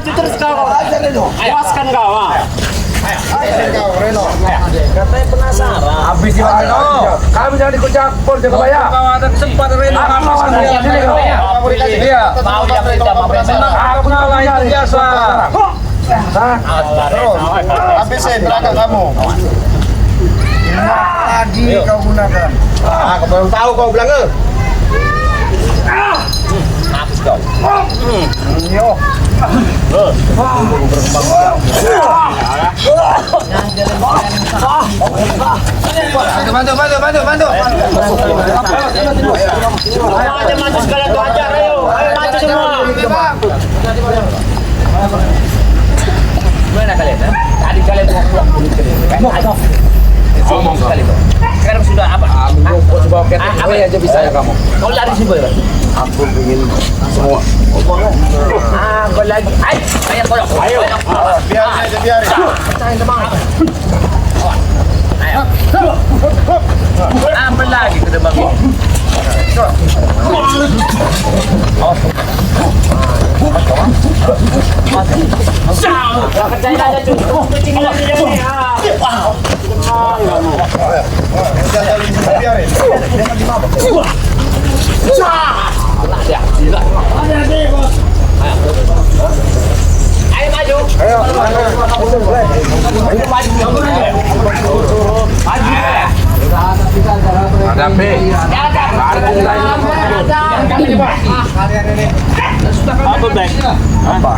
maju terus kau. Puaskan kau. Kau Reno. Katanya penasaran. Habis di Reno. Kamu jangan ikut campur jaga bayar. Kalau ada kesempatan Reno kamu Sini kau. Iya. mau yang perintah mau senang. Aku ngalah itu biasa. Habisin tenaga kamu. Lagi kau gunakan. Kau belum tahu kau bilang Habis kau. Yo. Bantu. Ayo maju sekalian tuh ajar ayo. Ayo maju semua. Gimana kalian? Tadi kalian mau pulang dulu kalian. Ngomong sekali kok. Sekarang sudah apa? Coba oke aja bisa ya kamu. Kau lari sih boy. Aku ingin semua. Kau lagi. Ayo kau. Ayo. Biarin aja biarin. Tahan semangat. Ayo. Ambil lagi ke depan ini. Kerjain aja cuy. Kucing lagi jadi. Udah saling biarin. Ayo maju. Ayo. Ada B. Apa baik? Apa?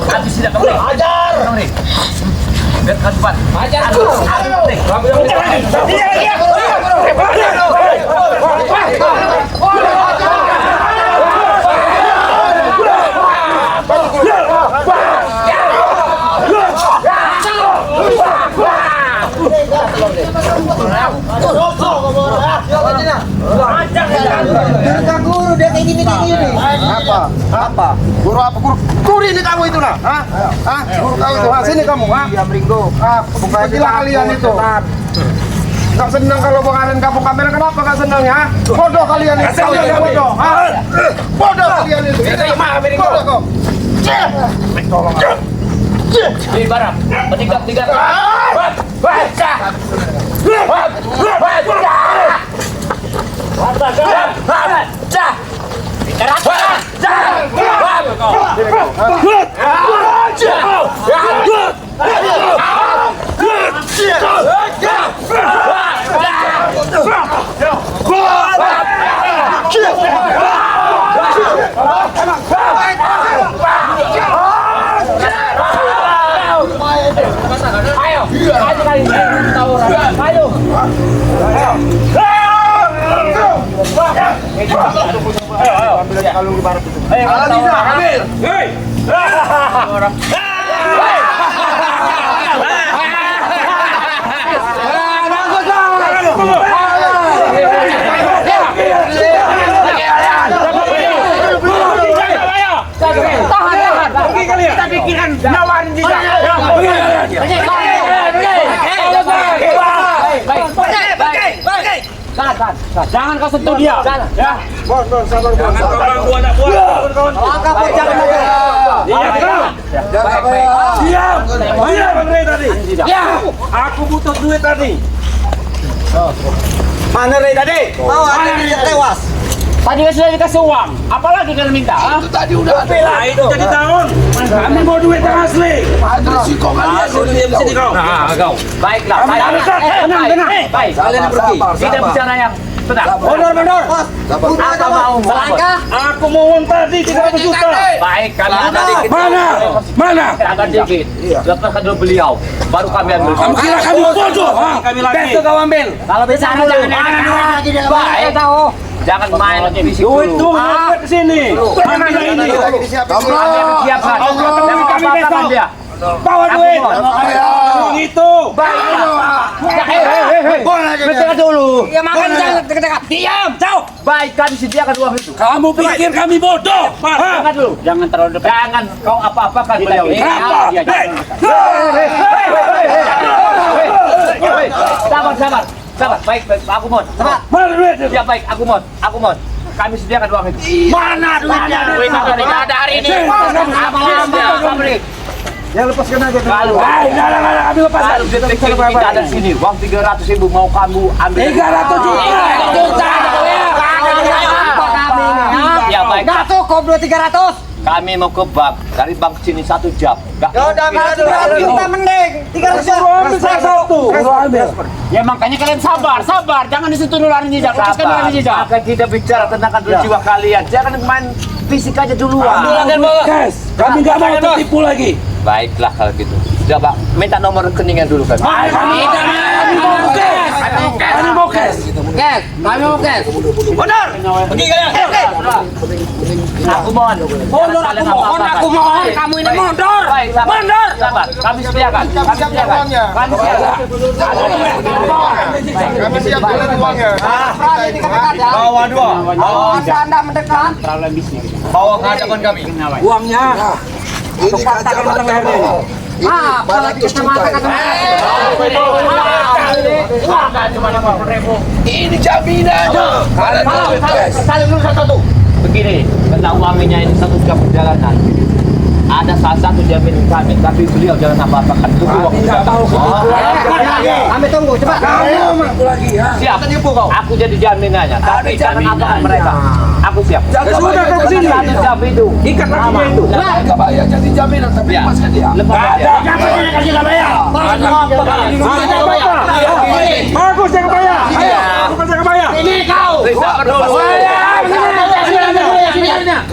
Habis tidak kamu. Ajar. Biar kan depan. Ajar. Guru dia kayak gini. Apa? Guru apa? Guru ini kamu itu nah? Guru kamu itu. Sini kamu, Diam Ringo. Gila kalian itu. Gak senang kalau bongkarin kamu kamera, kenapa gak senang ya? Bodoh kalian itu. Kalian bodoh. Bodoh kalian itu. Bodoh kok. Tolong. Di barat. Bertiga. Kalung di barat itu. Kalau bisa ambil. Tahan. Pergi kalian. Kita pikirkan nawarin juga. Baik. Jangan kau sentuh dia. Ya. Bos, sabar bos. Jangan kau ganggu anak buah. Langkah bos, jangan Diam Bang Rey tadi. Ya. Aku butuh duit tadi. Mana Rey tadi? Mau ada yang tewas. Tadi sudah dikasih uang. Apalagi kalian minta? Itu tadi udah ada. Nah, itu jadi tahun. Kami mau duit yang asli. Ada risiko kalian. Asli diam sini kau. Nah, kau. Baiklah. Baik. Kalian pergi. Kita bicara yang tenang. Mundur. Apa mau selangkah? Aku mau tadi 300 juta. Baik, kalian tadi Mana? agak dikit. Lepaskan dulu beliau. Baru kami ambil. Kamu kira kami bodoh? Kami lagi. Besok kau ambil. Kalau bicara jangan baik tahu. Jangan main fisik Duit dulu. tuh duit ke sini. Mana ini? Lagi disiapin. Siapkan. Jangan apa-apakan dia. Bawa duit. Gitu. Bertengkar dulu. Ya makan jangan dekat-dekat. Diam, jauh. Baik, kami sediakan uang itu. Kamu pikir kami bodoh? Jangan dulu. Jangan terlalu dekat. Jangan kau apa-apakan beliau. Kenapa? Sabar. Baik, aku mohon. Sabar. Mana duit? Ya baik, aku mohon. Kami sediakan uang itu. Mana duitnya? Duitnya ada hari ini. Ya lepaskan aja. Kalau Kami lepas. kalau detik kita ada di sini, uang 300.000 mau kamu ambil. 300 juta. Ya baik. Nggak cukup 300. Kami mau ke bank, dari bank sini 1 jam. Ya udah kita mending 300. Ya makanya kalian sabar. Jangan disitu nularin jejak. Lepaskan nularin jejak. Akan kita bicara tentang jiwa kalian. Jangan main fisik aja duluan. Cash. Kami nggak mau tertipu lagi. Baiklah kalau gitu. Coba minta nomor rekeningnya dulu kan. Kami mau cash. Benar. Pergi kalian. Aku mohon. Aku mohon kamu ini mundur. Baik, sabar. Kami sediakan. Kami siapkan uangnya. Bawa dua. Anda mendekat. Bawa ke hadapan kami. Uangnya. Ini kacamata Apalagi kacamata. Ini jaminannya. Saling dulu satu. Begini, karena uangnya ini 1 jam perjalanan. Ada salah satu jaminan kami, tapi beliau jangan apa-apakan. Tunggu waktu Tidak tahu Kami tunggu cepat. Aku lagi ya. Siap. Aku jadi jaminannya. Tapi jangan apakan mereka. Aku siap. Sudah kau kesini. 1 jam itu. Ikat kakinya itu. Enggak bayar jadi jaminan tapi lepaskan dia. Lepas dia. Kasih nggak bayar. Bagus yang bayar. Bukan saya bayar. Ini kau. Sabar dulu.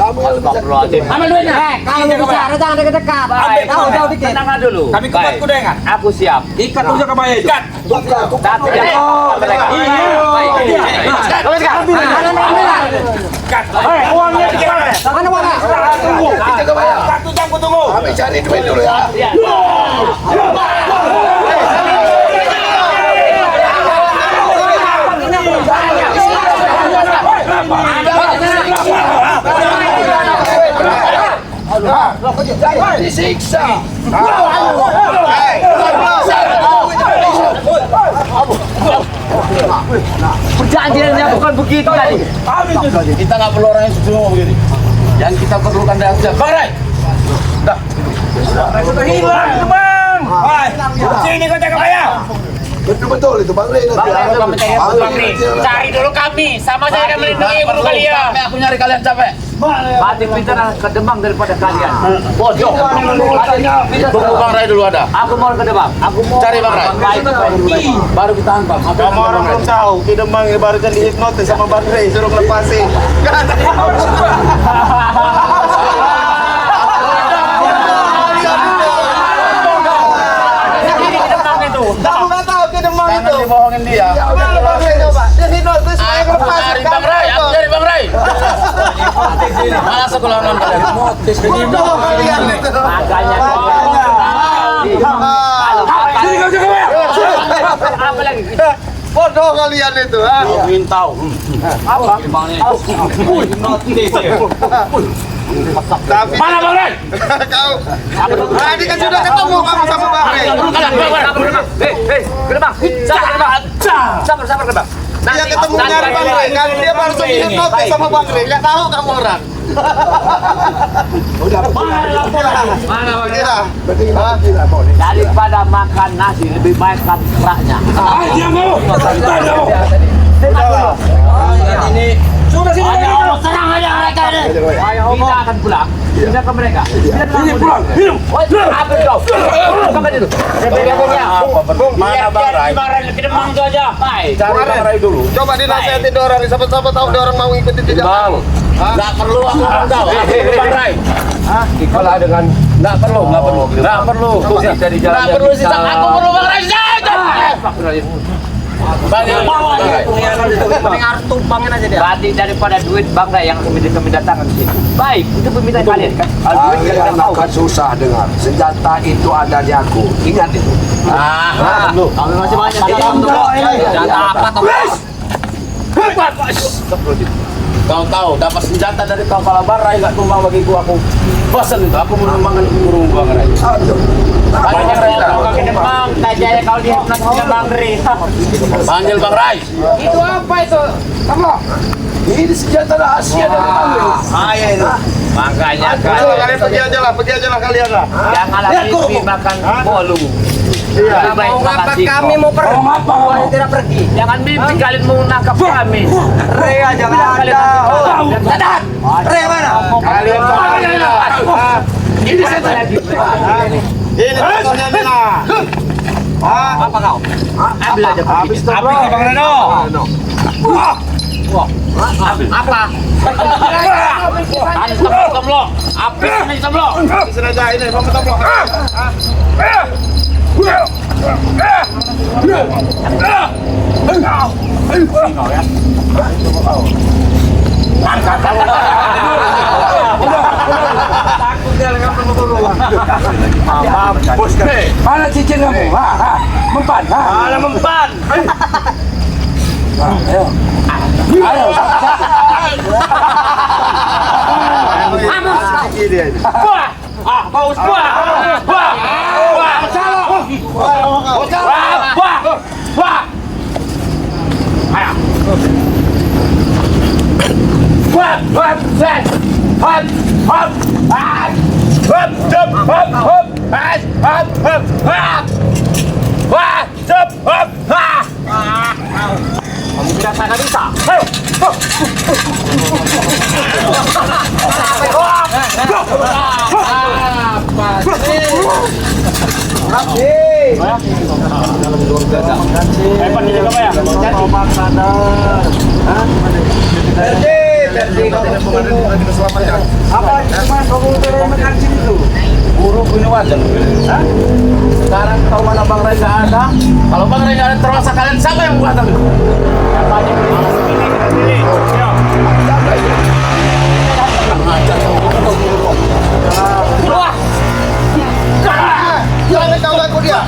Astagfirullahaladzim. Ambil duitnya. Kalau mau bicara jangan dekat-dekat. Jauh dikit. Tenang dulu. Kami kuat kudengan. Aku siap. Ikat tuh jangan bayar. Ikat. Tapi jangan mereka. Uangnya di mana? Mana? Tunggu. Kita bayar. 1 jam tunggu. Kami cari duit dulu ya. Disiksa. Perjanjiannya bukan begitu tadi. Kita nggak perlu orang yang semua begini. Yang kita perlukan adalah Bang Ray. Sudah hilang, teman. Sini kau jangan bayar. Betul itu Bang Ray. Cari dulu kami. Sama saya akan melindungi guru kalian. Aku nyari kalian capek. Mati pintar ke Demang daripada kalian. Bodoh. Tunggu Bang Ray dulu ada. Aku mau ke Demang. Aku mau Cari Bang Ray. Baru kita hantam. Orang belum tahu. Kita Bang baru kan dihipnotis sama Bang Ray suruh lepasin. Tahu nggak tahu ke Demang itu? Jangan dibohongin dia. Mana Bang Ray coba? Dia hipnotis supaya lepasin. Cari Bang Ray, aku cari Bang Ray. Mana sekolah non kalian? Bodoh kalian itu. Makanya. Sini kau jangan bayar. Apa lagi? Bodoh kalian itu, ha? Ingin tahu. Tapi Mana Bang Ray? kau, tadi kan sudah ketemu kamu sama Bang Ray. Ke Demang. Sabar ke Demang. Dia ketemu nyari Bang Ray, kan dia baru saja hipnotis sama Bang Ray. Nggak tahu kamu orang. Mana Kira, daripada makan nasi lebih baik makan keraknya. Diam kau. Ini Sudah sini. Serang aja mereka ini. kita akan pulang. Pindah ke mereka. Sini pulang. Minum. Apa kau? Makan itu. mana Bang Ray? Ke Demang itu aja. Baik. Cari Bang Ray dulu. Coba dinasihatin dia orang, siapa tahu dia orang mau ikutin jejak. Nggak perlu aku tahu. Bang Ray. Kalau dengan Nggak perlu. Nggak perlu. Jadi jalan. Nggak perlu sisa. Aku perlu Bang Ray. Mending harus tumpangin aja dia. Berarti daripada duit Bang Ray yang kami datangkan di sini. Baik, itu permintaan kalian kan. Kalau duit kalian tahu. Akan susah dengar. Senjata itu ada di aku. Ingat itu. Kami masih banyak senjata apa toh? Kau tahu dapat senjata dari kau Kalabarai gak tumbang bagiku aku. Bosan itu aku menumbangkan burung Bang Ray. Banyak orang ke depan, tak jaya kau lihat dengan Bang Ray. Panggil Bang Ray. Itu apa itu? Kamu? Ini senjata rahasia dari kami. Iya itu. Makanya Kalian pergi aja lah kalian lah. jangan mimpi makan bolu. Iya. Mau ngapa kami mau pergi? Mau tidak pergi? Jangan mimpi kalian mau nangkap kami. Rea jangan ada. Dadan. Rea mana? Kalian Ini saya lagi. ini contohnya Bina. Apa kau? Ambil aja. Habis itu bro. Bang Reno. Apa? Kan temlo. Habis ini temlo. Bisa aja ini, mau ketemu. Bos mana cincin kamu? Mempan. Mana mempan? Ayo. Buah. Baus buah. Buah. Buah. Ayo. Buah. Set. Hop. Hop. Hop. Jump. Hop. Hop. Hop. Hop. Hop. Wah. Jump. Hop. Kamu tidak sana bisa. Ayo. Buru punya wajan. Sekarang tahu mana Bang Ray nggak ada. Kalau Bang Ray nggak ada terasa kalian siapa yang buat itu? Jangan kau ganggu dia.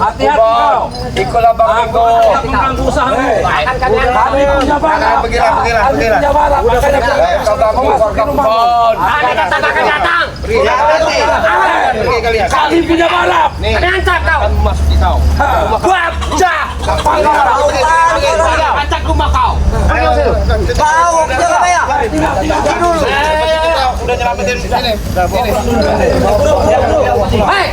Hati-hati kau. Ikulah Bang Ringo. Mengganggu usaha. Kami punya barang. Pergilah. Punya barang. Kau ganggu warga kebon. Datang. Pergi kalian. Kami punya barang. Ancam kau. Ancam rumah kau. Kau udah nyelamatin ini. Hei.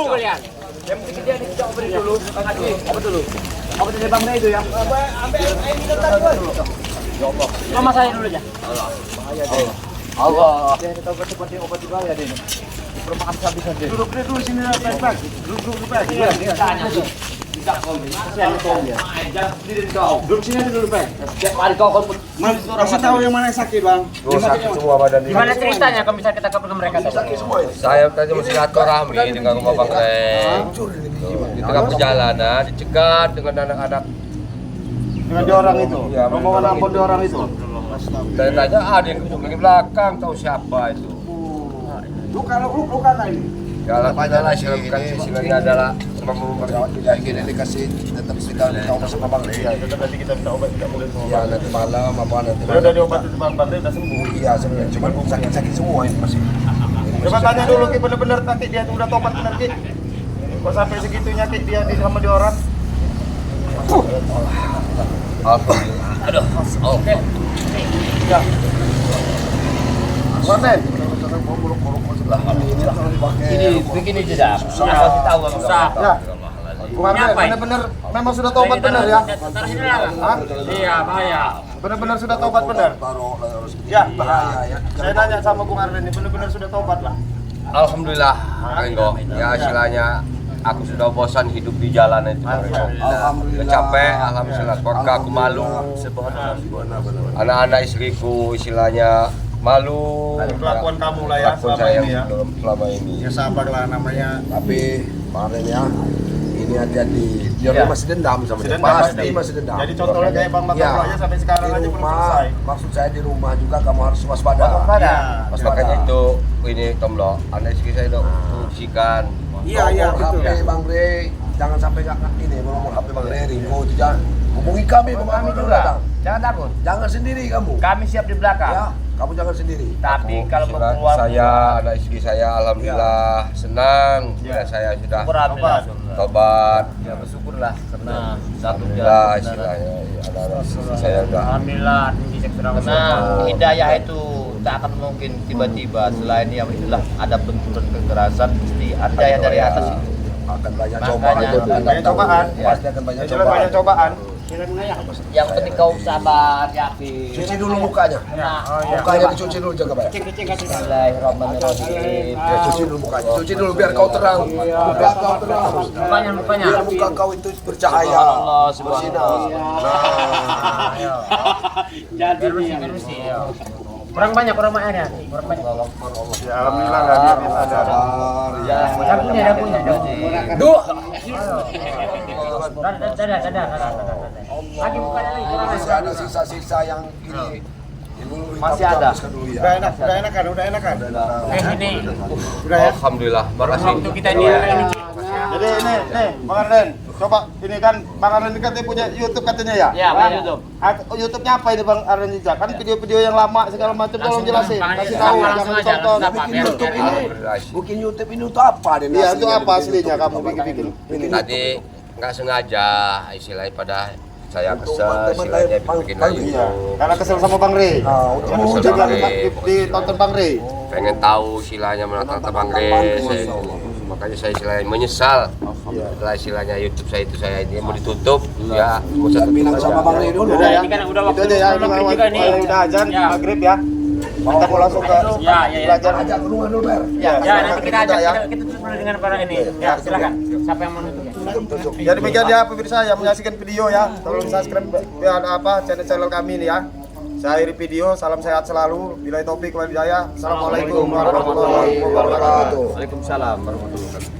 Kalian. Yang penting dia dicoba beri dulu. Apa dulu? Apa dari Bang Ray itu ya? Ambil air minum tadi dulu. Mama saya dulu aja. Bahaya deh. Allah. Dia tahu seperti obat juga ya deh. Permakan habis aja. Duduk dulu sini lah, baik. Duduk baik. Iya, tanya tuh. Bisa kau ini. Saya kau ya. Jangan sendiri kau. Duduk sini aja dulu, baik. Setiap hari kau Kasih tahu yang mana yang sakit, Bang. Sakit semua badan ini. Gimana ceritanya kalau bisa kita ke mereka tadi? Saya tadi masih silaturahmi dengan rumah Bang Ray. Di tengah perjalanan dicegat dengan anak-anak. Dengan dia orang itu. Iya, Rombongan ampun dia orang itu. Saya tanya ada yang duduk di belakang, tahu siapa itu? Luka ini. Kalau adalah silakan sini adalah memperawat tidak ingin dikasih tetap sedang tahu masuk Bang Ray. Iya, tetap nanti kita minta obat tidak boleh semua. Ya nanti malam apa nanti Udah malam. diobatin sama Bang Ray udah sembuh. Iya sebenarnya cuma sakit-sakit semua ini masih. Coba tanya dulu Ki, bener-bener nanti dia tuh udah tobat bener Ki. Kok sampai segitunya Ki dia di sama dia orang? Alhamdulillah. Aduh, oke. Ya. Konten. Ini begini sudah. Kasih tahu susah. Ya. Bung Arden, benar-benar memang sudah taubat benar ya? Hah? Iya, bahaya. Benar-benar sudah taubat benar? Ya, saya nanya sama Bung Arden ini, benar-benar sudah taubat lah? Alhamdulillah, Renggo. Ya istilahnya aku sudah bosan hidup di jalan itu. Udah capek, alhamdulillah. Keluarga aku malu. Anak-anak istriku istilahnya malu. Kelakuan kamu lah ya, Kelakuan selama saya ini ya? selama ini. Ya sabarlah namanya. Tapi kemarin ya, ini hati-hati. Dia masih dendam sama dia. Dendam, Pasti pasti. masih dendam. Jadi contohnya kayak Bang Matar Ya. aja sampai sekarang Di aja belum rumah, selesai. maksud saya di rumah juga kamu harus waspada. Ya. Pas makanya itu ini Tomlo, anak istri saya itu fungsikan. Iya, Nomor betul. HP Bang Rey, jangan sampai nggak ini nomor HP Bang Rey, Ringo itu jangan. Hubungi kami, Kami juga. Jangan takut. Jangan sendiri kamu. Kami siap di belakang. Ya, kamu jangan sendiri. Tapi kalau mau Sila- keluar saya, anak istri saya alhamdulillah senang. Ya, saya sudah Alhamdulillah. tobat. Ya bersyukurlah karena satu Alhamdulillah jalan. istilahnya. Ya, anak-anak istri saya sudah. Alhamdulillah karena hidayah itu tak akan mungkin tiba-tiba. Selain yang itulah ada benturan kekerasan mesti ada hidayah dari atas itu. Akan banyak Makanya cobaan. banyak cobaan. Pasti akan banyak Jelas banyak cobaan. cobaan. Yang penting kau sabar, yakin. Cuci dulu mukanya. Mukanya dicuci dulu jaga baik. Bismillahirrahmanirrahim. Ya, cuci dulu mukanya. Cuci dulu biar kau terang. Muka kau terang. Mukanya. Biar muka kau itu bercahaya. Allah Bersinar. Jadi bersih. Kurang banyak kurang ya. Kurang banyak. Ya alhamdulillah lah dia bisa ada. Ya, dapunya. Duh. Lagi bukanya lagi. Masih ada sisa-sisa yang ini. Masih ada. Udah enakan. Ini Udah ya. Alhamdulillah, makasih. untuk kita ini. Jadi ini, nih, Bang Arden, coba ini kan Bang Arden ini katanya punya YouTube katanya ya? Ya, Hah? YouTube. YouTube-nya apa ini Bang Arden Jejak? Kan video-video yang lama segala macam tolong jelasin, kasih tahu, jangan ditonton. Bikin YouTube ini. Bikin YouTube ini untuk apa? Den? Iya, itu Aslinya apa bikin aslinya YouTube. kamu bikin? Tadi nggak sengaja istilahnya pada saya Untuk kesel teman-teman istilahnya lain, bikin Bang, lagi. Iya, karena kesel sama Bang Rey. Nah, untuk Kesel mau sama Jangan Bang Rey. ditonton Bang Rey. Pengen tahu istilahnya menata Bang Rey. Makanya saya istilahnya menyesal. Setelah istilahnya YouTube saya itu saya ini mau ditutup, ya mau saya tutup bilang sama aja. Bang Rey dulu. Udah ya. Ini kan udah waktu Itu aja ya, ini maghrib juga nih. udah azan Ya. maghrib ya. Kita mau langsung ke Ya. belajar. Ajak ke rumah dulu, Ber. Ya, Nanti kita ajak ya. kita tutup dulu dengan para ini. Ya, silakan. Siapa yang mau nutup? Ya demikian ya pemirsa yang menyaksikan video ya. Tolong subscribe biar channel kami ini ya. Saya akhiri video, salam sehat selalu. Bila topik wal hidayah. Assalamualaikum warahmatullahi wabarakatuh. Waalaikumsalam warahmatullahi wabarakatuh.